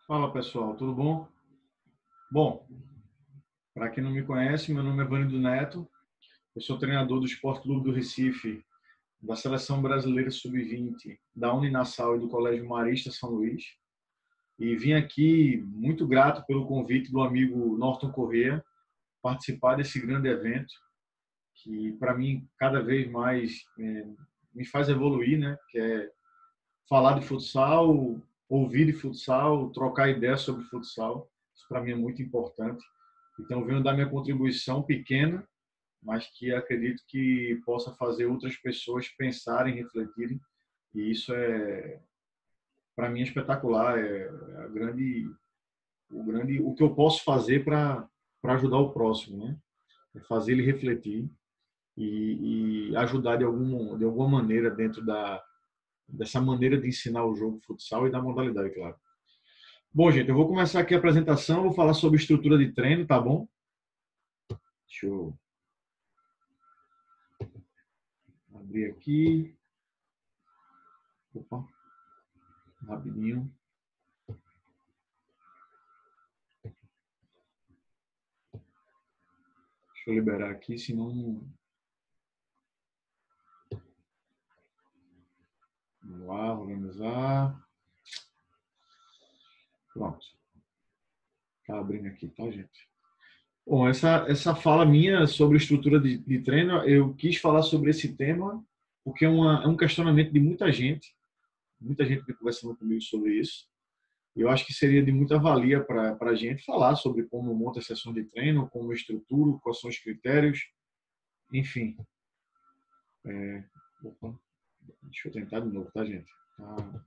Fala pessoal, tudo bom? Bom, para quem não me conhece, meu nome é Vânido Neto, eu sou treinador do Esporte Clube do Recife, da Seleção Brasileira Sub-20, da Uninassal e do Colégio Marista São Luís. E vim aqui muito grato pelo convite do amigo Norton Corrêa participar desse grande evento, que para mim cada vez mais me faz evoluir, né? Que é falar de futsal, ouvir de futsal, trocar ideias sobre futsal. Isso para mim é muito importante. Então, venho dar minha contribuição pequena, mas que acredito que possa fazer outras pessoas pensarem, refletirem. E isso é, para mim, espetacular. É o que eu posso fazer para ajudar o próximo, né? É fazer ele refletir e ajudar de alguma maneira dentro dessa maneira de ensinar o jogo de futsal e da modalidade, claro. Bom, gente, eu vou começar aqui a apresentação, vou falar sobre estrutura de treino, tá bom? Deixa eu abrir aqui. Opa, rapidinho. Deixa eu liberar aqui, senão. Vamos lá, organizar. Pronto. Tá abrindo aqui, tá, gente? Bom, essa fala minha sobre estrutura de treino, eu quis falar sobre esse tema porque é um questionamento de muita gente vem conversando comigo sobre isso. Eu acho que seria de muita valia para a gente falar sobre como monta a sessão de treino, como estruturo, quais são os critérios, enfim. Opa, deixa eu tentar de novo, tá, gente? Tá.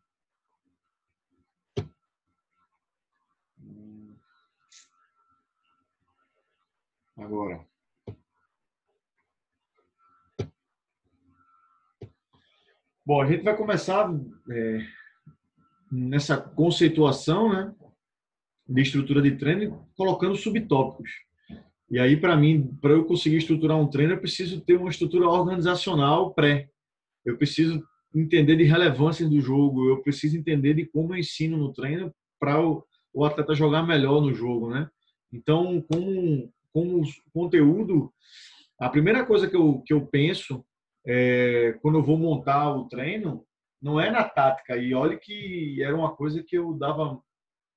Agora. Bom, a gente vai começar nessa conceituação, né, de estrutura de treino, colocando subtópicos. E aí, para mim, para eu conseguir estruturar um treino, eu preciso ter uma estrutura organizacional pré. Eu preciso entender de relevância do jogo, eu preciso entender de como eu ensino no treino para o atleta jogar melhor no jogo, né? Então, como conteúdo, a primeira coisa que eu penso quando eu vou montar o treino não é na tática. E olha que era uma coisa que eu dava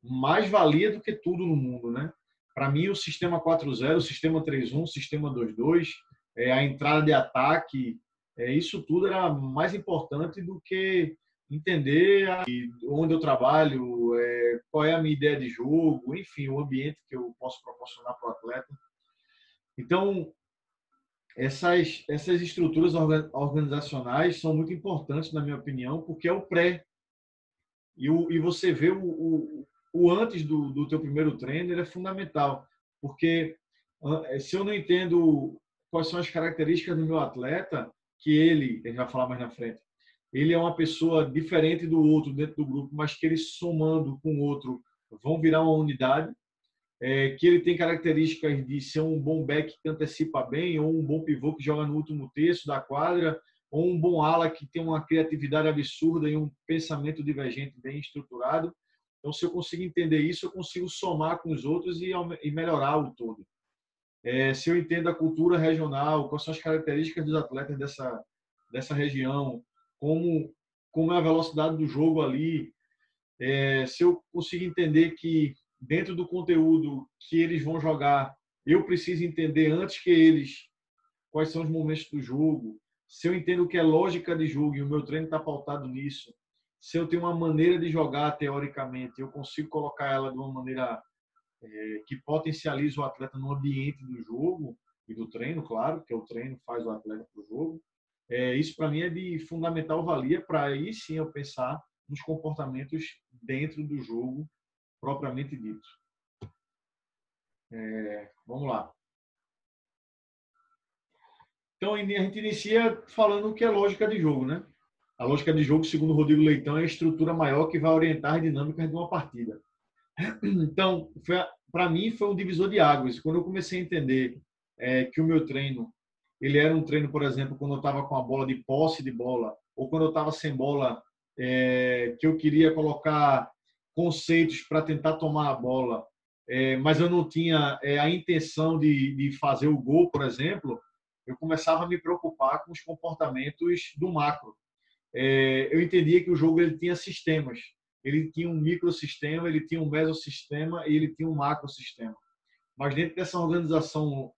mais valia do que tudo no mundo, né? Para mim, o sistema 4.0, o sistema 3.1, o sistema 2.2, a entrada de ataque, isso tudo era mais importante do que entender onde eu trabalho, qual é a minha ideia de jogo, enfim, o ambiente que eu posso proporcionar para o atleta. Então, essas estruturas organizacionais são muito importantes, na minha opinião, porque é o pré. E você vê o antes do teu primeiro treino, ele é fundamental. Porque se eu não entendo quais são as características do meu atleta, que ele, a gente vai falar mais na frente, ele é uma pessoa diferente do outro dentro do grupo, mas que ele somando com o outro vão virar uma unidade, que ele tem características de ser um bom back que antecipa bem, ou um bom pivô que joga no último terço da quadra, ou um bom ala que tem uma criatividade absurda e um pensamento divergente bem estruturado. Então, se eu conseguir entender isso, eu consigo somar com os outros e melhorar o todo. Se eu entendo a cultura regional, quais são as características dos atletas dessa região, como é a velocidade do jogo ali, se eu conseguir entender que dentro do conteúdo que eles vão jogar, eu preciso entender antes que eles quais são os momentos do jogo, se eu entendo o que é lógica de jogo e o meu treino está pautado nisso, se eu tenho uma maneira de jogar teoricamente, eu consigo colocar ela de uma maneira que potencializa o atleta no ambiente do jogo e do treino, claro, que o treino faz o atleta para o jogo. Isso para mim é de fundamental valia para aí sim eu pensar nos comportamentos dentro do jogo propriamente dito. Vamos lá. Então, a gente inicia falando o que é lógica de jogo, né? A lógica de jogo, segundo o Rodrigo Leitão, é a estrutura maior que vai orientar as dinâmicas de uma partida. Então, para mim, foi um divisor de águas. Quando eu comecei a entender que o meu treino, ele era um treino, por exemplo, quando eu estava com a bola de posse de bola, ou quando eu estava sem bola, que eu queria colocar conceitos para tentar tomar a bola, mas eu não tinha a intenção de fazer o gol, por exemplo, eu começava a me preocupar com os comportamentos do macro. Eu entendia que o jogo ele tinha sistemas. Ele tinha um microsistema, ele tinha um mesossistema e ele tinha um macrosistema. Mas dentro dessa organização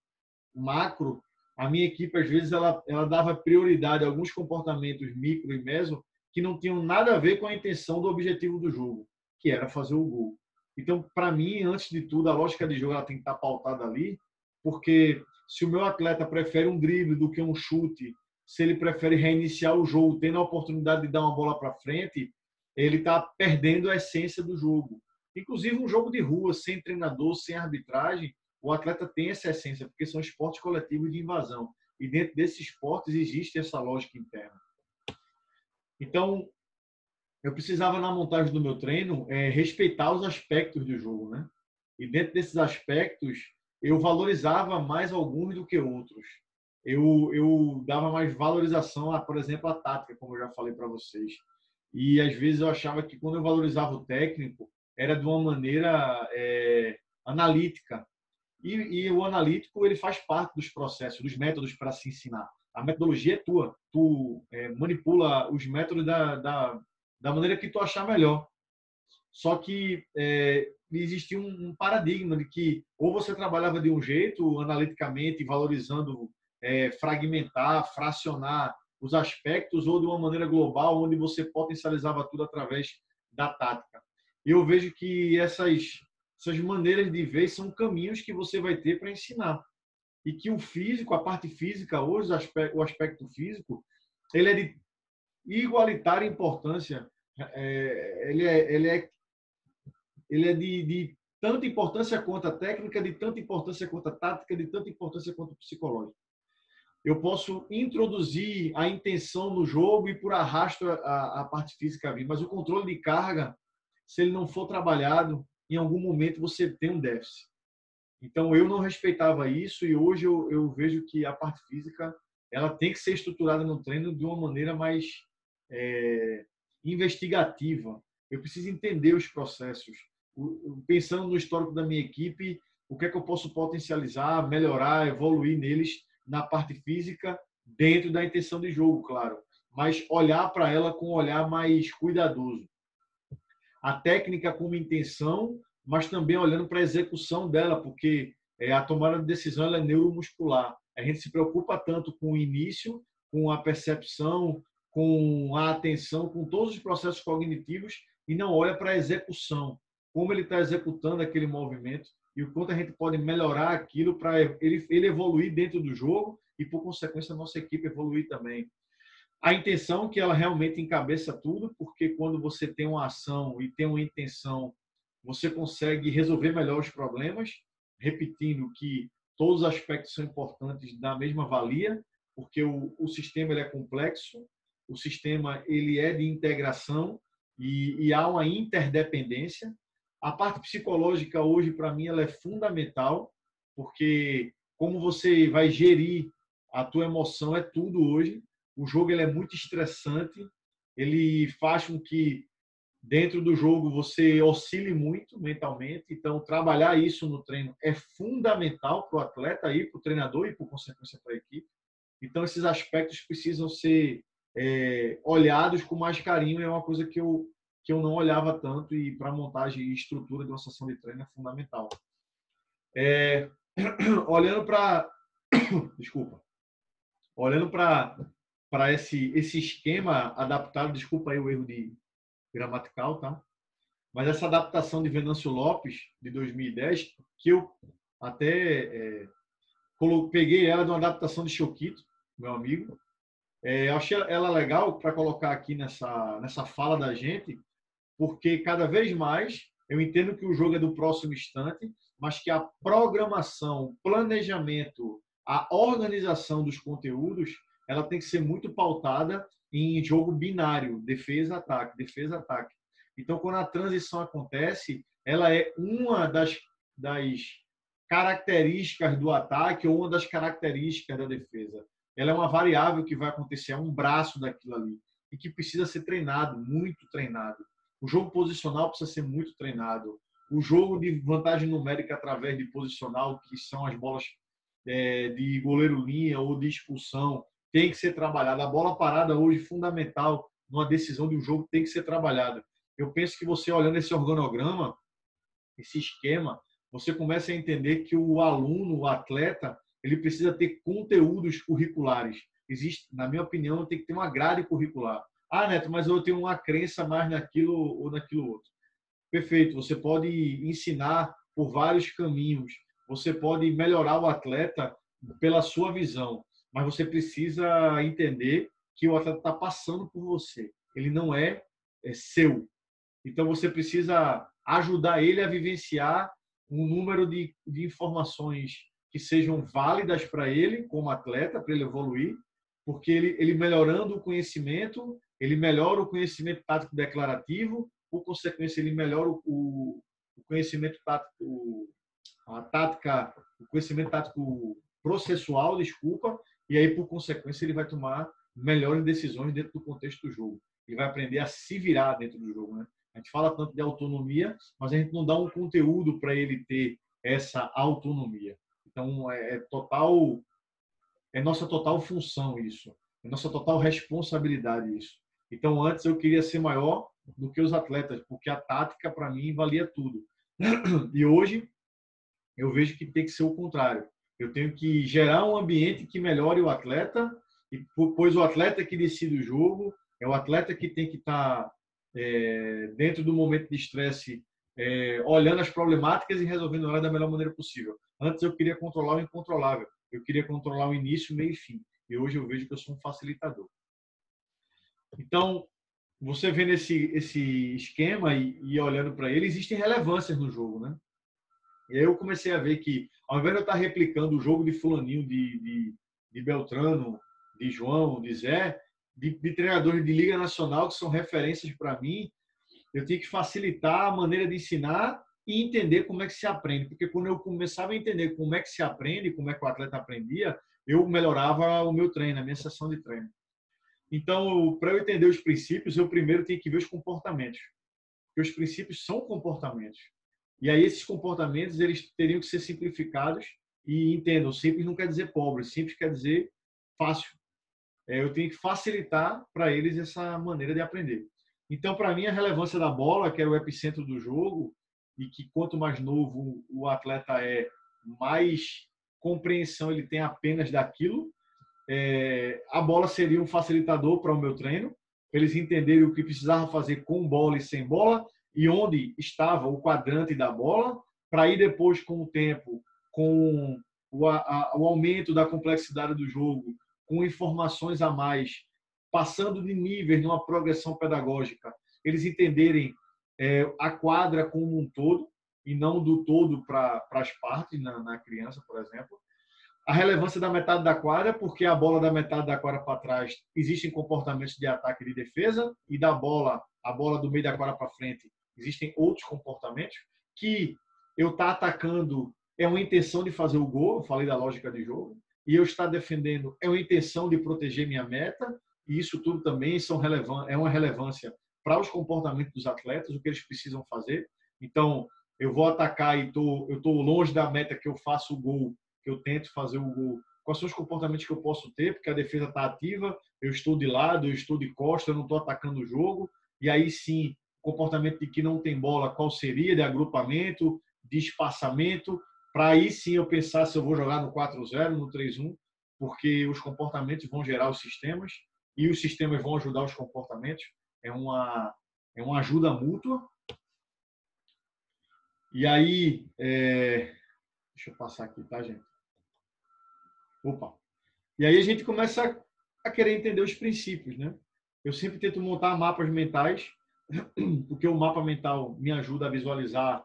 macro, a minha equipe, às vezes, ela dava prioridade a alguns comportamentos micro e meso que não tinham nada a ver com a intenção do objetivo do jogo, que era fazer o gol. Então, para mim, antes de tudo, a lógica de jogo ela tem que estar pautada ali, porque se o meu atleta prefere um drible do que um chute, se ele prefere reiniciar o jogo, tendo a oportunidade de dar uma bola para frente, ele está perdendo a essência do jogo. Inclusive, um jogo de rua, sem treinador, sem arbitragem, o atleta tem essa essência, porque são esportes coletivos de invasão. E dentro desses esportes existe essa lógica interna. Então, eu precisava, na montagem do meu treino, respeitar os aspectos do jogo, né? E dentro desses aspectos, eu valorizava mais alguns do que outros. Eu dava mais valorização a, por exemplo, a tática, como eu já falei para vocês. E às vezes eu achava que quando eu valorizava o técnico, era de uma maneira analítica. E o analítico ele faz parte dos processos, dos métodos para se ensinar. A metodologia é tua. Tu manipula os métodos da maneira que tu achar melhor. Só que existia um paradigma de que ou você trabalhava de um jeito, analiticamente, valorizando, fragmentar, fracionar os aspectos, ou de uma maneira global, onde você potencializava tudo através da tática. E eu vejo que essas maneiras de ver são caminhos que você vai ter para ensinar. E que o físico, a parte física hoje, o aspecto físico, ele é de igualitária importância. Ele é de tanta importância quanto a técnica, de tanta importância quanto a tática, de tanta importância quanto o psicológico. Eu posso introduzir a intenção no jogo e por arrasto a parte física vir, mas o controle de carga, se ele não for trabalhado, em algum momento você tem um déficit. Então eu não respeitava isso e hoje eu vejo que a parte física ela tem que ser estruturada no treino de uma maneira mais investigativa. Eu preciso entender os processos. Pensando no histórico da minha equipe, o que é que eu posso potencializar, melhorar, evoluir neles na parte física, dentro da intenção de jogo, claro. Mas olhar para ela com um olhar mais cuidadoso. A técnica como intenção, mas também olhando para a execução dela, porque a tomada de decisão ela é neuromuscular. A gente se preocupa tanto com o início, com a percepção, com a atenção, com todos os processos cognitivos e não olha para a execução, como ele está executando aquele movimento e o quanto a gente pode melhorar aquilo para ele evoluir dentro do jogo e, por consequência, a nossa equipe evoluir também. A intenção que ela realmente encabeça tudo, porque quando você tem uma ação e tem uma intenção, você consegue resolver melhor os problemas, repetindo que todos os aspectos são importantes da mesma valia, porque o sistema ele é complexo, o sistema ele é de integração e há uma interdependência. A parte psicológica hoje, para mim, ela é fundamental, porque como você vai gerir a tua emoção é tudo hoje. O jogo ele é muito estressante, ele faz com que dentro do jogo você oscile muito mentalmente, então trabalhar isso no treino é fundamental para o atleta e para o treinador e por consequência para a equipe. Então esses aspectos precisam ser olhados com mais carinho, é uma coisa que eu não olhava tanto e para a montagem e estrutura de uma sessão de treino é fundamental. Olhando para desculpa, olhando para esse esquema adaptado, desculpa aí o erro gramatical, tá? Mas essa adaptação de Venâncio Lopes, de 2010, que eu até peguei ela de uma adaptação de Choquito, meu amigo. Eu achei ela legal para colocar aqui nessa fala da gente, porque cada vez mais eu entendo que o jogo é do próximo instante, mas que a programação, o planejamento, a organização dos conteúdos, ela tem que ser muito pautada em jogo binário, defesa-ataque, defesa-ataque. Então, quando a transição acontece, ela é uma das características do ataque ou uma das características da defesa. Ela é uma variável que vai acontecer, é um braço daquilo ali, e que precisa ser treinado, muito treinado. O jogo posicional precisa ser muito treinado. O jogo de vantagem numérica através de posicional, que são as bolas de goleiro-linha ou de expulsão, tem que ser trabalhado. A bola parada hoje, fundamental, numa decisão de um jogo, tem que ser trabalhada. Eu penso que você, olhando esse organograma, esse esquema, você começa a entender que o aluno, o atleta, ele precisa ter conteúdos curriculares. Existe, na minha opinião, tem que ter uma grade curricular. Ah, Neto, mas eu tenho uma crença mais naquilo ou naquilo outro. Perfeito, você pode ensinar por vários caminhos. Você pode melhorar o atleta pela sua visão, mas você precisa entender que o atleta está passando por você. Ele não é seu. Então, você precisa ajudar ele a vivenciar um número de informações que sejam válidas para ele, como atleta, para ele evoluir, porque ele melhorando o conhecimento, ele melhora o conhecimento tático declarativo, por consequência, ele melhora o conhecimento tático, a tática, o conhecimento tático processual, desculpa, e aí, por consequência, ele vai tomar melhores decisões dentro do contexto do jogo. Ele vai aprender a se virar dentro do jogo, né? A gente fala tanto de autonomia, mas a gente não dá um conteúdo para ele ter essa autonomia. Então, é nossa total função isso. É nossa total responsabilidade isso. Então, antes eu queria ser maior do que os atletas, porque a tática, para mim, valia tudo. E hoje, eu vejo que tem que ser o contrário. Eu tenho que gerar um ambiente que melhore o atleta, pois o atleta que decide o jogo, é o atleta que tem que estar dentro do momento de estresse, olhando as problemáticas e resolvendo ela da melhor maneira possível. Antes eu queria controlar o incontrolável. Eu queria controlar o início, meio e fim. E hoje eu vejo que eu sou um facilitador. Então, você vendo esse esquema e olhando para ele, existem relevâncias no jogo, né? E aí eu comecei a ver que, ao invés de eu estar replicando o jogo de fulaninho, de Beltrano, de João, de Zé, de treinadores de Liga Nacional, que são referências para mim, eu tinha que facilitar a maneira de ensinar e entender como é que se aprende. Porque quando eu começava a entender como é que se aprende, como é que o atleta aprendia, eu melhorava o meu treino, a minha sessão de treino. Então, para eu entender os princípios, eu primeiro tenho que ver os comportamentos. Porque os princípios são comportamentos. E aí esses comportamentos eles teriam que ser simplificados e entendam, simples não quer dizer pobre, simples quer dizer fácil. Eu tenho que facilitar para eles essa maneira de aprender. Então, para mim, a relevância da bola, que era o epicentro do jogo, e que quanto mais novo o atleta é, mais compreensão ele tem apenas daquilo. A bola seria um facilitador para o meu treino, para eles entenderem o que precisava fazer com bola e sem bola, e onde estava o quadrante da bola, para ir depois, com o tempo, com o aumento da complexidade do jogo, com informações a mais, passando de níveis numa progressão pedagógica, eles entenderem a quadra como um todo, e não do todo para as partes, na criança, por exemplo. A relevância da metade da quadra, porque a bola da metade da quadra para trás existem comportamentos de ataque e de defesa, e a bola do meio da quadra para frente existem outros comportamentos, que eu estar atacando é uma intenção de fazer o gol, eu falei da lógica de jogo, e eu estar defendendo é uma intenção de proteger minha meta, e isso tudo também é uma relevância para os comportamentos dos atletas, o que eles precisam fazer. Então, eu vou atacar e eu estou longe da meta que eu faço o gol, que eu tento fazer o gol. Quais são os comportamentos que eu posso ter? Porque a defesa está ativa, eu estou de lado, eu estou de costa, eu não estou atacando o jogo. E aí sim, comportamento de que não tem bola, qual seria? De agrupamento, de espaçamento, para aí sim eu pensar se eu vou jogar no 4-0, no 3-1, porque os comportamentos vão gerar os sistemas e os sistemas vão ajudar os comportamentos. É uma ajuda mútua. E aí, deixa eu passar aqui, tá, gente? Opa! E aí a gente começa a querer entender os princípios, né? Eu sempre tento montar mapas mentais, porque o mapa mental me ajuda a visualizar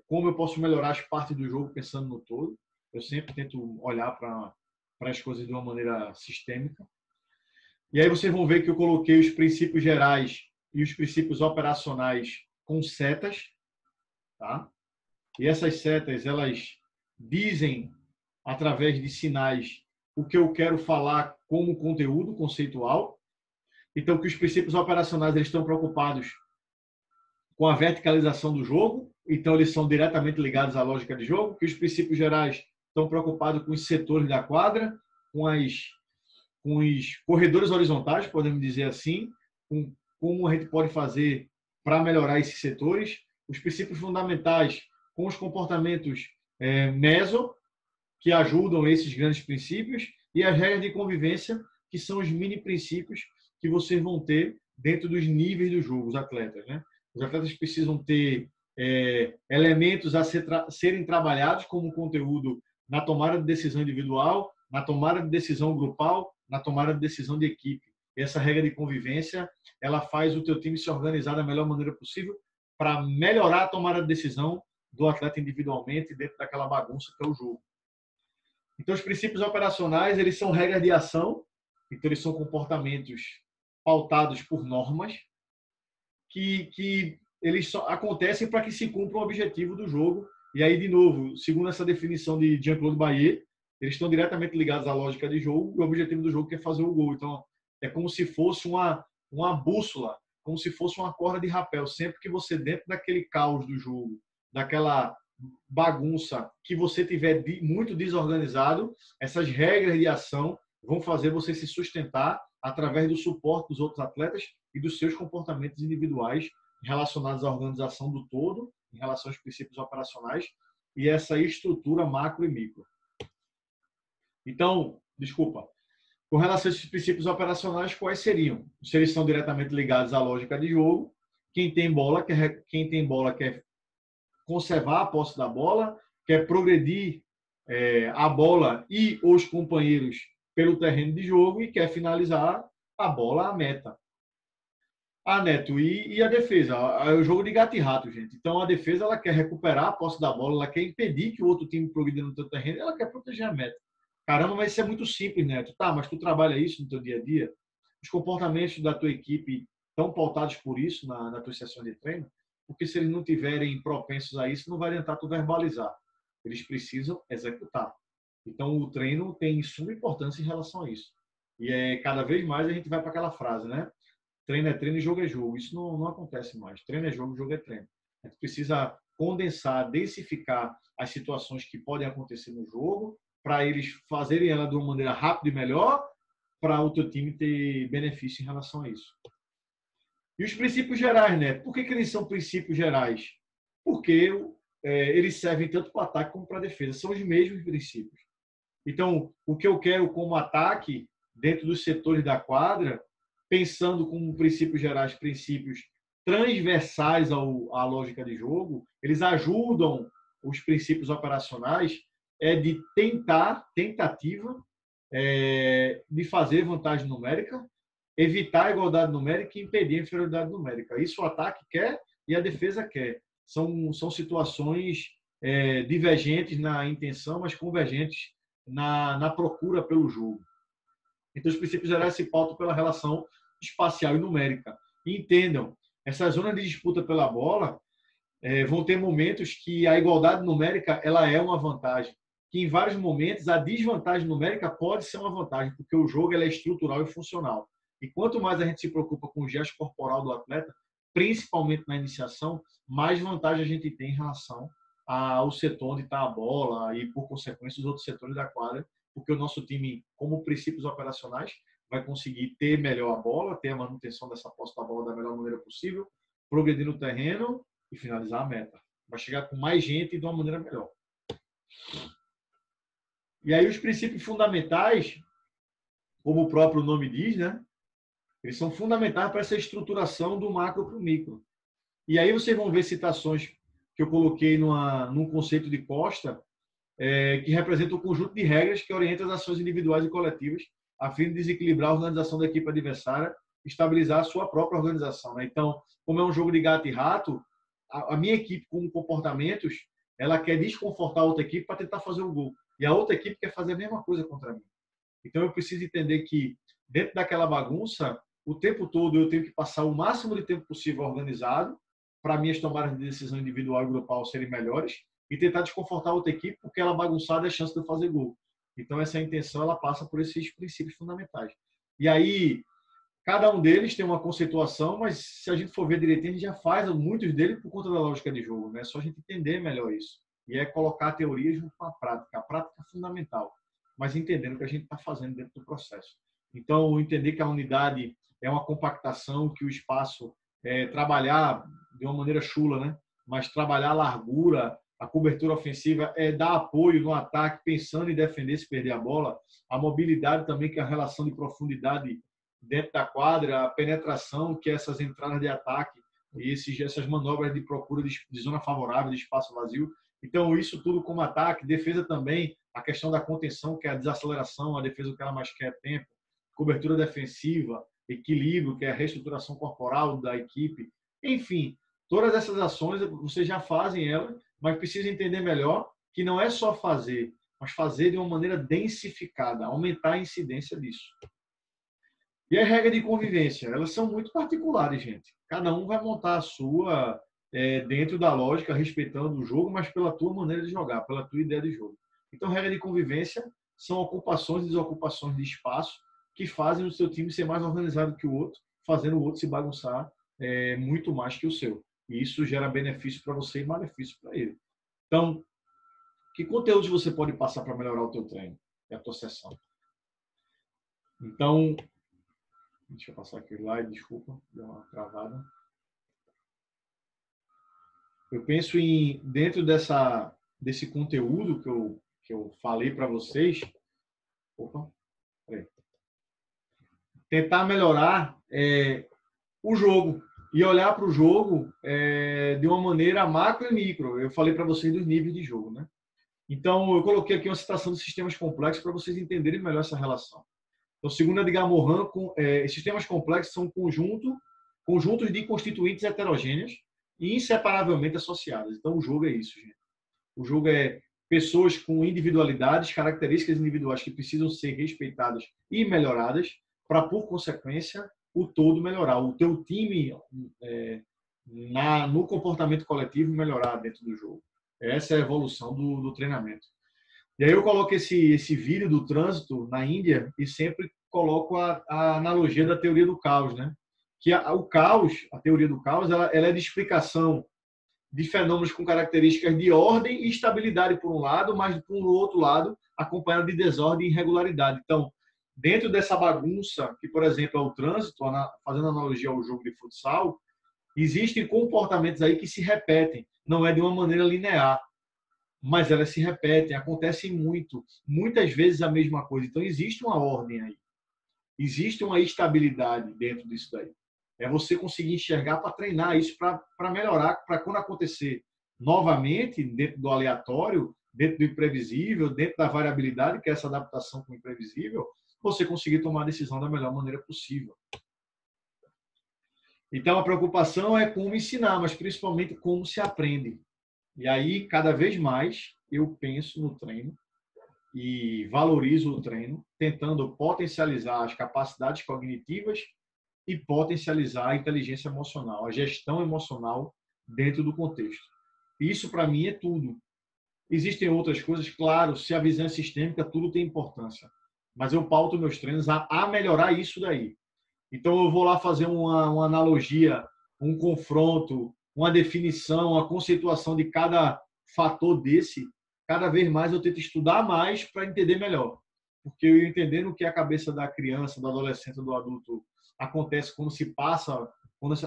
como eu posso melhorar as partes do jogo pensando no todo. Eu sempre tento olhar para as coisas de uma maneira sistêmica. E aí vocês vão ver que eu coloquei os princípios gerais e os princípios operacionais com setas, tá? E essas setas, elas dizem, através de sinais, o que eu quero falar como conteúdo conceitual. Então, que os princípios operacionais eles estão preocupados com a verticalização do jogo, então eles são diretamente ligados à lógica de jogo, que os princípios gerais estão preocupados com os setores da quadra, com os corredores horizontais, podemos dizer assim, com como a gente pode fazer para melhorar esses setores, os princípios fundamentais com os comportamentos meso, que ajudam esses grandes princípios, e as regras de convivência, que são os mini princípios que vocês vão ter dentro dos níveis do jogo, os atletas. Né? Os atletas precisam ter elementos a serem trabalhados como conteúdo na tomada de decisão individual, na tomada de decisão grupal, na tomada de decisão de equipe. E essa regra de convivência, ela faz o teu time se organizar da melhor maneira possível para melhorar a tomada de decisão do atleta individualmente dentro daquela bagunça que é o jogo. Então, os princípios operacionais, eles são regras de ação, então eles são comportamentos pautados por normas que eles só acontecem para que se cumpra o objetivo do jogo. E aí, de novo, segundo essa definição de Jean-Claude Baillet, eles estão diretamente ligados à lógica de jogo e o objetivo do jogo que é fazer o gol. Então, é como se fosse uma bússola, como se fosse uma corda de rapel. Sempre que você, dentro daquele caos do jogo, daquela bagunça que você tiver muito desorganizado, essas regras de ação vão fazer você se sustentar através do suporte dos outros atletas e dos seus comportamentos individuais relacionados à organização do todo, em relação aos princípios operacionais e essa estrutura macro e micro. Então, desculpa, com relação a esses princípios operacionais, quais seriam? Se eles são diretamente ligados à lógica de jogo, quem tem bola quer conservar a posse da bola, quer progredir a bola e os companheiros pelo terreno de jogo e quer finalizar a bola à meta. Neto, e a defesa? É o jogo de gato e rato, gente. Então, a defesa ela quer recuperar a posse da bola, ela quer impedir que o outro time progrida no seu terreno, ela quer proteger a meta. Caramba, mas isso é muito simples, Neto. Tá, mas tu trabalha isso no teu dia a dia? Os comportamentos da tua equipe estão pautados por isso na tua sessão de treino? Porque se eles não tiverem propensos a isso, não vai adiantar tu verbalizar. Eles precisam executar. Então, o treino tem suma importância em relação a isso. E cada vez mais a gente vai para aquela frase, né? Treino é treino e jogo é jogo. Isso não acontece mais. Treino é jogo é treino. A gente precisa condensar, densificar as situações que podem acontecer no jogo para eles fazerem ela de uma maneira rápida e melhor para o teu time ter benefício em relação a isso. E os princípios gerais, né? Por que eles são princípios gerais? Porque eles servem tanto para ataque como para defesa. São os mesmos princípios. Então, o que eu quero como ataque dentro dos setores da quadra, pensando como princípios gerais, princípios transversais à lógica de jogo, eles ajudam os princípios operacionais de tentativa de fazer vantagem numérica, evitar a igualdade numérica e impedir a inferioridade numérica. Isso o ataque quer e a defesa quer. São situações divergentes na intenção, mas convergentes na procura pelo jogo. Então, os princípios gerais se pautam pela relação espacial e numérica. E entendam, essas zonas de disputa pela bola vão ter momentos que a igualdade numérica ela é uma vantagem, que em vários momentos a desvantagem numérica pode ser uma vantagem, porque o jogo é estrutural e funcional. E quanto mais a gente se preocupa com o gesto corporal do atleta, principalmente na iniciação, mais vantagem a gente tem em relação ao setor onde está a bola e, por consequência, os outros setores da quadra, porque o nosso time, como princípios operacionais, vai conseguir ter melhor a bola, ter a manutenção dessa posse da bola da melhor maneira possível, progredir no terreno e finalizar a meta. Vai chegar com mais gente e de uma maneira melhor. E aí os princípios fundamentais, como o próprio nome diz, né? Eles são fundamentais para essa estruturação do macro para o micro. E aí vocês vão ver citações que eu coloquei num conceito de Costa, que representa o conjunto de regras que orienta as ações individuais e coletivas a fim de desequilibrar a organização da equipe adversária e estabilizar a sua própria organização. Né? Então, como é um jogo de gato e rato, a minha equipe, com comportamentos, ela quer desconfortar a outra equipe para tentar fazer o gol. E a outra equipe quer fazer a mesma coisa contra mim. Então, eu preciso entender que, dentro daquela bagunça, o tempo todo eu tenho que passar o máximo de tempo possível organizado para minhas tomadas de decisão individual e grupal serem melhores e tentar desconfortar a outra equipe porque ela bagunçada é a chance de eu fazer gol. Então, essa intenção ela passa por esses princípios fundamentais. E aí, Cada um deles tem uma conceituação, mas se a gente for ver direitinho, a gente já faz muitos deles por conta da lógica de jogo, né? Só a gente entender melhor isso. E é colocar a teoria junto com a prática. A prática é fundamental, mas entendendo o que a gente está fazendo dentro do processo. Então, entender que a unidade é uma compactação, que o espaço é trabalhar de uma maneira chula, né? Mas trabalhar a largura, a cobertura ofensiva é dar apoio no ataque, pensando em defender se perder a bola. A mobilidade também, que é a relação de profundidade dentro da quadra, a penetração, que é essas entradas de ataque, e essas manobras de procura de zona favorável, de espaço vazio. Então, isso tudo como ataque, defesa também, a questão da contenção, que é a desaceleração, a defesa o que ela mais quer é tempo, cobertura defensiva, equilíbrio, que é a reestruturação corporal da equipe. Enfim, todas essas ações, vocês já fazem elas, mas precisa entender melhor que não é só fazer, mas fazer de uma maneira densificada, aumentar a incidência disso. E a regra de convivência, elas são muito particulares, gente. Cada um vai montar a sua dentro da lógica, respeitando o jogo, mas pela tua maneira de jogar, pela tua ideia de jogo. Então, regra de convivência são ocupações e desocupações de espaço que fazem o seu time ser mais organizado que o outro, fazendo o outro se bagunçar muito mais que o seu. E isso gera benefício para você e malefício para ele. Então, que conteúdos você pode passar para melhorar o teu treino e a tua sessão? Então, deixa eu passar aqui o slide, desculpa, deu uma travada. Eu penso em, dentro desse conteúdo que eu falei para vocês, tentar melhorar o jogo e olhar para o jogo de uma maneira macro e micro. Eu falei para vocês dos níveis de jogo, né? Então, eu coloquei aqui uma citação de sistemas complexos para vocês entenderem melhor essa relação. Então, segundo Edgar Morin, sistemas complexos são conjuntos de constituintes heterogêneas e inseparavelmente associadas. Então, o jogo é isso, gente. O jogo é pessoas com individualidades, características individuais que precisam ser respeitadas e melhoradas para, por consequência, o todo melhorar. O teu time, no comportamento coletivo, melhorar dentro do jogo. Essa é a evolução do treinamento. E aí eu coloco esse vídeo do trânsito na Índia e sempre coloco a analogia da teoria do caos, né? Que o caos, a teoria do caos, ela é de explicação de fenômenos com características de ordem e estabilidade por um lado, mas por um outro lado, acompanhado de desordem e irregularidade. Então, dentro dessa bagunça, que por exemplo é o trânsito, fazendo analogia ao jogo de futsal, existem comportamentos aí que se repetem, não é de uma maneira linear, mas elas se repetem, acontecem muitas vezes a mesma coisa. Então, existe uma ordem aí. Existe uma estabilidade dentro disso daí. É você conseguir enxergar para treinar isso, para melhorar, para quando acontecer novamente, dentro do aleatório, dentro do imprevisível, dentro da variabilidade, que é essa adaptação com o imprevisível, você conseguir tomar a decisão da melhor maneira possível. Então, a preocupação é como ensinar, mas principalmente como se aprende. E aí, cada vez mais, eu penso no treino e valorizo o treino, tentando potencializar as capacidades cognitivas e potencializar a inteligência emocional, a gestão emocional dentro do contexto. Isso, para mim, é tudo. Existem outras coisas, claro, se a visão é sistêmica, tudo tem importância. Mas eu pauto meus treinos a melhorar isso daí. Então, eu vou lá fazer uma analogia, um confronto, uma definição, uma conceituação de cada fator desse. Cada vez mais eu tento estudar mais para entender melhor. Porque eu entendendo o que a cabeça da criança, do adolescente, do adulto acontece quando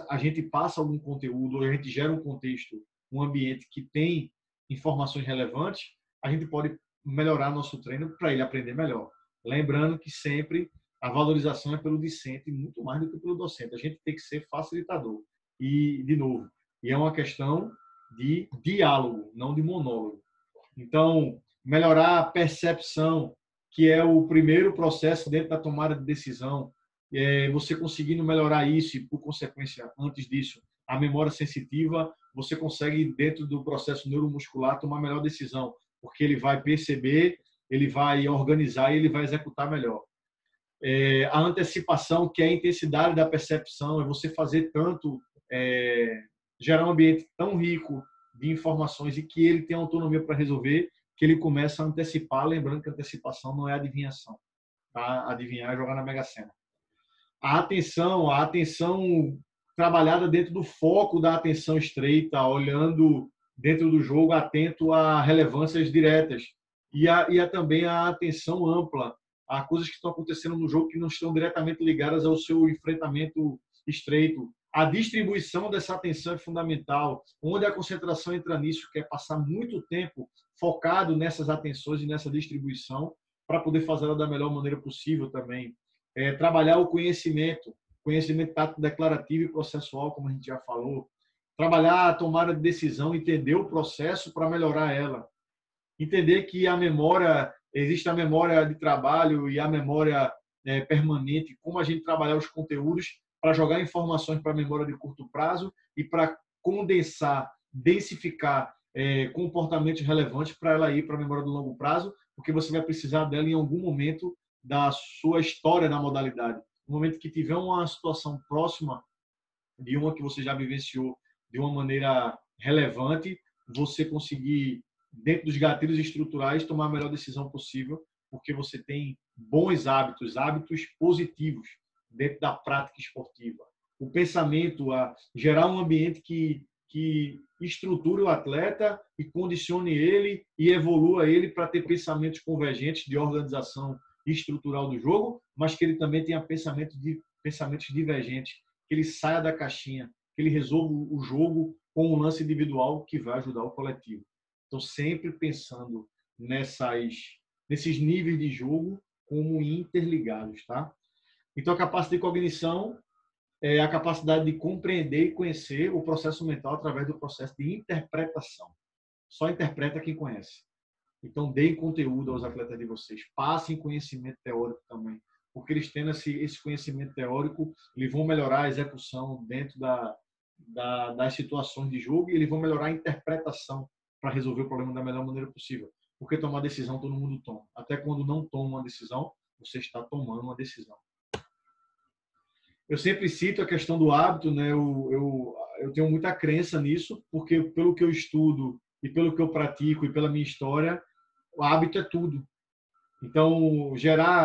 a gente passa algum conteúdo, ou a gente gera um contexto, um ambiente que tem informações relevantes, a gente pode melhorar nosso treino para ele aprender melhor. Lembrando que sempre a valorização é pelo discente muito mais do que pelo docente. A gente tem que ser facilitador. E, de novo, é uma questão de diálogo, não de monólogo. Então, melhorar a percepção, que é o primeiro processo dentro da tomada de decisão. Você conseguindo melhorar isso e, por consequência, antes disso, a memória sensitiva, você consegue, dentro do processo neuromuscular, tomar melhor decisão, porque ele vai perceber, ele vai organizar e ele vai executar melhor. A antecipação, que é a intensidade da percepção, é você fazer tanto, gerar um ambiente tão rico de informações e que ele tem autonomia para resolver, que ele começa a antecipar, lembrando que a antecipação não é adivinhação. Tá? Adivinhar é jogar na Mega Sena. a atenção trabalhada dentro do foco da atenção estreita, olhando dentro do jogo, atento a relevâncias diretas e também a atenção ampla a coisas que estão acontecendo no jogo que não estão diretamente ligadas ao seu enfrentamento estreito. A distribuição dessa atenção é fundamental. Onde a concentração entra nisso, que é passar muito tempo focado nessas atenções e nessa distribuição para poder fazê-la da melhor maneira possível também. Trabalhar o conhecimento tático declarativo e processual, como a gente já falou. Trabalhar a tomada de decisão, entender o processo para melhorar ela. Entender que a memória, existe a memória de trabalho e a memória permanente, como a gente trabalhar os conteúdos para jogar informações para a memória de curto prazo e para condensar, densificar comportamentos relevantes para ela ir para a memória do longo prazo, porque você vai precisar dela em algum momento da sua história na modalidade. No momento que tiver uma situação próxima de uma que você já vivenciou de uma maneira relevante, você conseguir, dentro dos gatilhos estruturais, tomar a melhor decisão possível, porque você tem bons hábitos, hábitos positivos dentro da prática esportiva. O pensamento, a gerar um ambiente que estruture o atleta e condicione ele e evolua ele para ter pensamentos convergentes de organização estrutural do jogo, mas que ele também tenha pensamentos divergentes, que ele saia da caixinha, que ele resolva o jogo com um lance individual que vai ajudar o coletivo. Então, sempre pensando nesses níveis de jogo como interligados, tá? Então, a capacidade de cognição é a capacidade de compreender e conhecer o processo mental através do processo de interpretação. Só interpreta quem conhece. Então, deem conteúdo aos atletas de vocês. Passem conhecimento teórico também. Porque eles tendo esse conhecimento teórico, eles vão melhorar a execução dentro das situações de jogo e eles vão melhorar a interpretação para resolver o problema da melhor maneira possível. Porque tomar decisão todo mundo toma. Até quando não toma uma decisão, você está tomando uma decisão. Eu sempre cito a questão do hábito, né? Eu tenho muita crença nisso, porque pelo que eu estudo e pelo que eu pratico e pela minha história, o hábito é tudo. Então,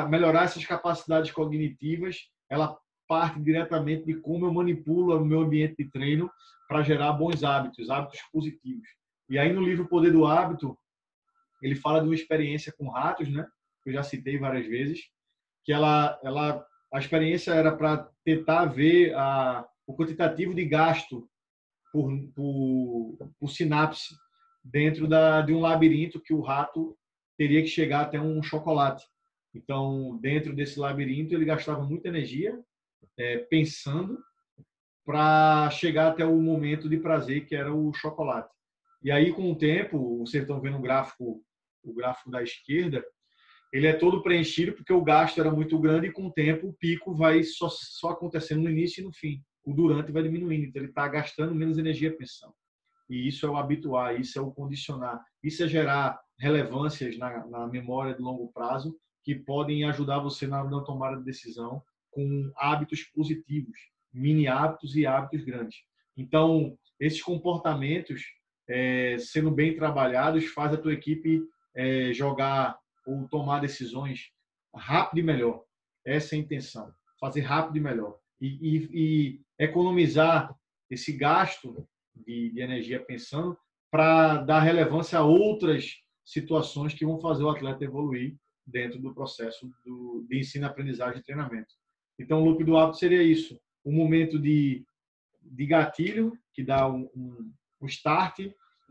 melhorar essas capacidades cognitivas, ela parte diretamente de como eu manipulo o meu ambiente de treino para gerar bons hábitos, hábitos positivos. E aí no livro Poder do Hábito, ele fala de uma experiência com ratos, né? Que eu já citei várias vezes, que a experiência era para tentar ver o quantitativo de gasto por sinapse dentro de um labirinto que o rato teria que chegar até um chocolate. Então, dentro desse labirinto, ele gastava muita energia pensando para chegar até o momento de prazer, que era o chocolate. E aí, com o tempo, vocês estão vendo o gráfico da esquerda, ele é todo preenchido porque o gasto era muito grande e com o tempo o pico vai só acontecendo no início e no fim. O durante vai diminuindo, então ele está gastando menos energia pensando. E isso é o habituar, isso é o condicionar, isso é gerar relevâncias na memória de longo prazo que podem ajudar você na tomada de decisão com hábitos positivos, mini hábitos e hábitos grandes. Então, esses comportamentos, sendo bem trabalhados, faz a tua equipe jogar ou tomar decisões rápido e melhor. Essa é a intenção, fazer rápido e melhor. E economizar esse gasto de energia pensando para dar relevância a outras situações que vão fazer o atleta evoluir dentro do processo de ensino, aprendizagem e treinamento. Então, o loop do hábito seria isso. Um momento de gatilho, que dá um start,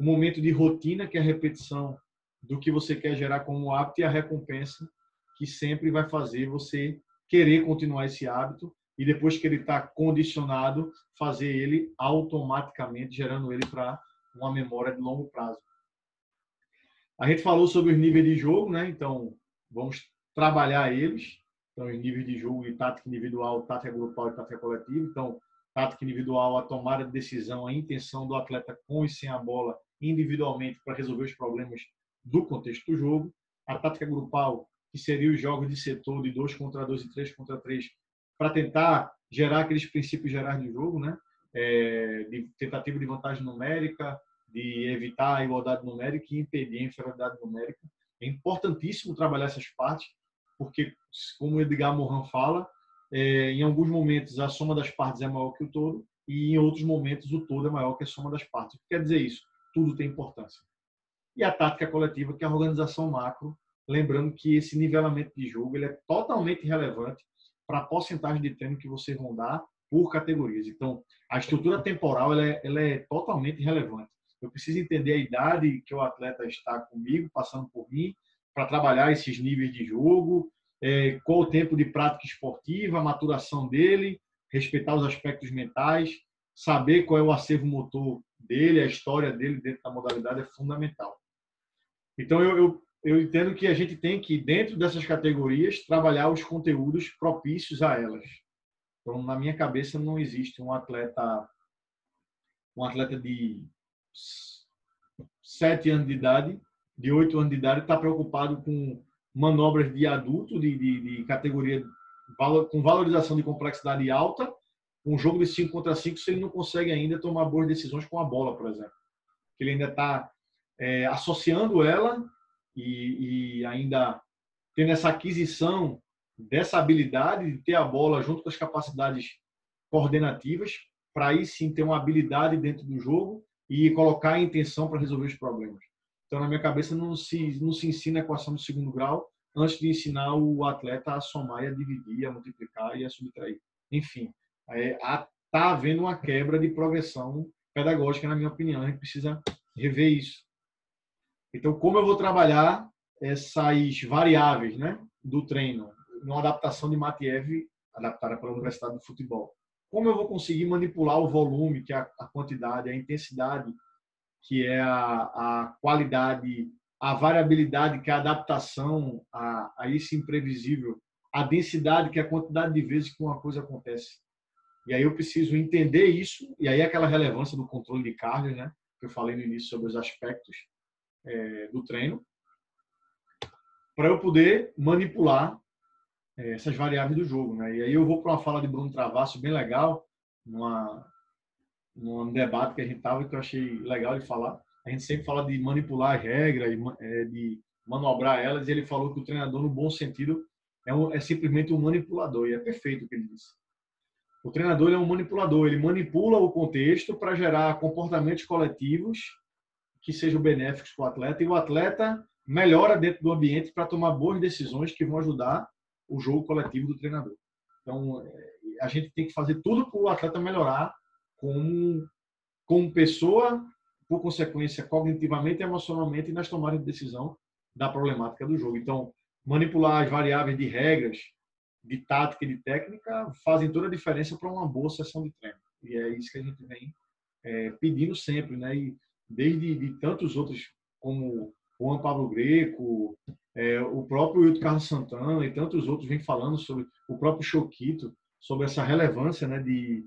um momento de rotina, que é a repetição do que você quer gerar como hábito, e a recompensa, que sempre vai fazer você querer continuar esse hábito e depois que ele está condicionado, fazer ele automaticamente, gerando ele para uma memória de longo prazo. A gente falou sobre os níveis de jogo, né? Então, vamos trabalhar eles. Então, os níveis de jogo de tática individual, tática grupal e tática coletiva. Então, tática individual, a tomada de decisão, a intenção do atleta com e sem a bola individualmente para resolver os problemas do contexto do jogo. A tática grupal, que seria os jogos de setor de 2 contra 2 e 3 contra 3, para tentar gerar aqueles princípios gerais do jogo, né? De tentativa de vantagem numérica, de evitar a igualdade numérica e impedir a inferioridade numérica. É importantíssimo trabalhar essas partes, porque, como o Edgar Morin fala, em alguns momentos a soma das partes é maior que o todo e em outros momentos o todo é maior que a soma das partes. O que quer dizer isso? Tudo tem importância. E a tática coletiva, que é a organização macro, lembrando que esse nivelamento de jogo ele é totalmente relevante para a porcentagem de treino que vocês vão dar por categorias. Então, a estrutura temporal ela é totalmente relevante. Eu preciso entender a idade que o atleta está comigo, passando por mim, para trabalhar esses níveis de jogo, qual o tempo de prática esportiva, a maturação dele, respeitar os aspectos mentais, saber qual é o acervo motor dele, a história dele dentro da modalidade é fundamental. Então, eu entendo que a gente tem que, dentro dessas categorias, trabalhar os conteúdos propícios a elas. Então, na minha cabeça, não existe um atleta de 7 anos de idade, de 8 anos de idade, está preocupado com manobras de adulto, de categoria com valorização de complexidade alta, um jogo de 5 contra 5, se ele não consegue ainda tomar boas decisões com a bola, por exemplo. Ele ainda está associando ela e ainda tendo essa aquisição dessa habilidade de ter a bola junto com as capacidades coordenativas, para aí sim ter uma habilidade dentro do jogo e colocar a intenção para resolver os problemas. Então, na minha cabeça, não se ensina a equação do segundo grau antes de ensinar o atleta a somar e a dividir, a multiplicar e a subtrair. Enfim, está havendo uma quebra de progressão pedagógica, na minha opinião. A gente precisa rever isso. Então, como eu vou trabalhar essas variáveis, né, do treino, numa adaptação de Matiev, adaptada pela Universidade do Futebol? Como eu vou conseguir manipular o volume, que é a quantidade, a intensidade, que é a qualidade, a variabilidade, que é a adaptação a esse imprevisível, a densidade, que é a quantidade de vezes que uma coisa acontece. E aí eu preciso entender isso, e aí aquela relevância do controle de cargas, né, que eu falei no início sobre os aspectos do treino, para eu poder manipular essas variáveis do jogo, né? E aí eu vou para uma fala de Bruno Travassos bem legal, num debate que a gente estava, que eu achei legal de falar. A gente sempre fala de manipular as regras, de manobrar elas, e ele falou que o treinador, no bom sentido, é simplesmente um manipulador, e é perfeito o que ele disse. O treinador é um manipulador, ele manipula o contexto para gerar comportamentos coletivos que sejam benéficos para o atleta, e o atleta melhora dentro do ambiente para tomar boas decisões que vão ajudar o jogo coletivo do treinador. Então, a gente tem que fazer tudo para o atleta melhorar como pessoa, por consequência, cognitivamente, emocionalmente e nas tomadas de decisão da problemática do jogo. Então, manipular as variáveis de regras, de tática e de técnica fazem toda a diferença para uma boa sessão de treino. E é isso que a gente vem pedindo sempre, né? E desde de tantos outros, como Juan Pablo Greco, o próprio Wilton Carlos Santana e tantos outros vêm falando sobre o próprio Choquito, sobre essa relevância, né, de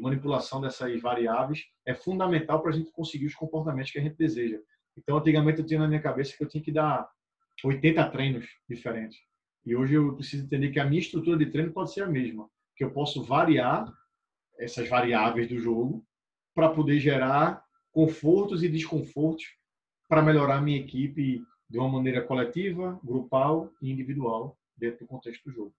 manipulação dessas variáveis, é fundamental para a gente conseguir os comportamentos que a gente deseja. Então, antigamente eu tinha na minha cabeça que eu tinha que dar 80 treinos diferentes. E hoje eu preciso entender que a minha estrutura de treino pode ser a mesma, que eu posso variar essas variáveis do jogo para poder gerar confortos e desconfortos para melhorar a minha equipe de uma maneira coletiva, grupal e individual dentro do contexto do jogo.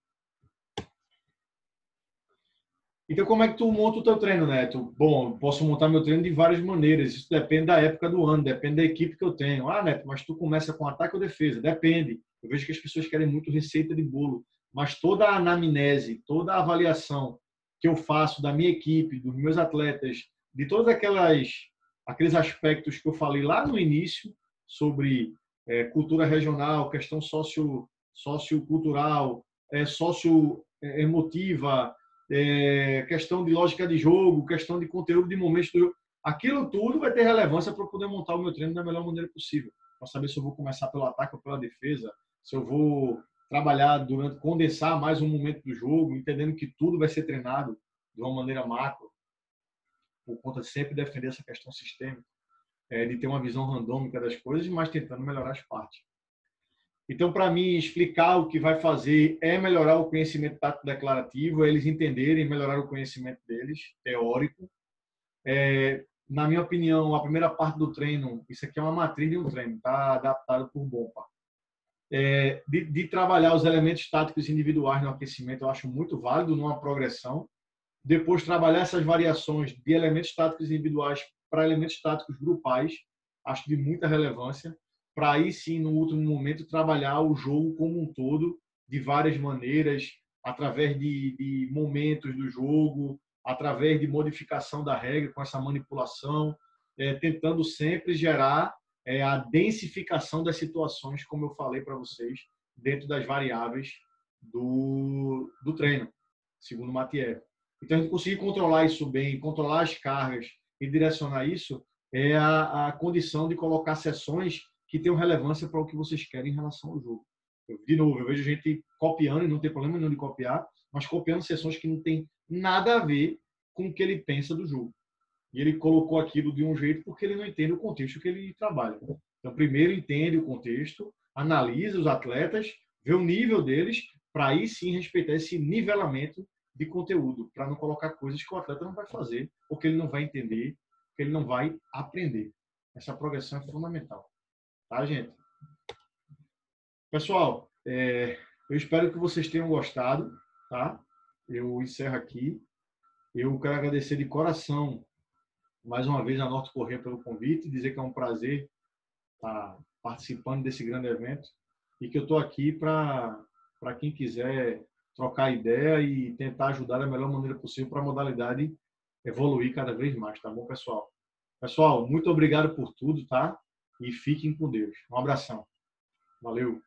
Então, como é que tu monta o teu treino, Neto? Bom, posso montar meu treino de várias maneiras. Isso depende da época do ano, depende da equipe que eu tenho. Ah, Neto, mas tu começa com ataque ou defesa? Depende. Eu vejo que as pessoas querem muito receita de bolo. Mas toda a anamnese, toda a avaliação que eu faço da minha equipe, dos meus atletas, de todos aqueles aspectos que eu falei lá no início sobre cultura regional, questão sociocultural, socioemotiva, questão de lógica de jogo, questão de conteúdo de momentos do jogo. Aquilo tudo vai ter relevância para eu poder montar o meu treino da melhor maneira possível. Para saber se eu vou começar pelo ataque ou pela defesa, se eu vou trabalhar condensar mais um momento do jogo, entendendo que tudo vai ser treinado de uma maneira macro, por conta de sempre defender essa questão sistêmica, de ter uma visão randômica das coisas, mas tentando melhorar as partes. Então, para mim, explicar o que vai fazer é melhorar o conhecimento tático declarativo, é eles entenderem, melhorar o conhecimento deles, teórico. Na minha opinião, a primeira parte do treino, isso aqui é uma matriz de um treino, está adaptado por Bompa. de trabalhar os elementos táticos individuais no aquecimento, eu acho muito válido numa progressão. Depois, trabalhar essas variações de elementos táticos individuais para elementos táticos grupais, acho de muita relevância, para aí sim, no último momento, trabalhar o jogo como um todo, de várias maneiras, através de momentos do jogo, através de modificação da regra, com essa manipulação, tentando sempre gerar a densificação das situações, como eu falei para vocês, dentro das variáveis do treino, segundo o Mathieu. Então, a gente conseguir controlar isso bem, controlar as cargas e direcionar isso, é a condição de colocar sessões que tenham relevância para o que vocês querem em relação ao jogo. De novo, eu vejo gente copiando, e não tem problema nenhum de copiar, mas copiando sessões que não tem nada a ver com o que ele pensa do jogo. E ele colocou aquilo de um jeito porque ele não entende o contexto que ele trabalha. Então, primeiro entende o contexto, analisa os atletas, vê o nível deles, para aí sim respeitar esse nivelamento de conteúdo, para não colocar coisas que o atleta não vai fazer, ou que ele não vai entender, que ele não vai aprender. Essa progressão é fundamental. Tá, gente? Pessoal, eu espero que vocês tenham gostado, tá? Eu encerro aqui. Eu quero agradecer de coração mais uma vez a Norte Corrêa pelo convite, dizer que é um prazer estar participando desse grande evento e que eu estou aqui para quem quiser trocar ideia e tentar ajudar da melhor maneira possível para a modalidade evoluir cada vez mais, tá bom, pessoal? Pessoal, muito obrigado por tudo, tá? E fiquem com Deus. Um abração. Valeu!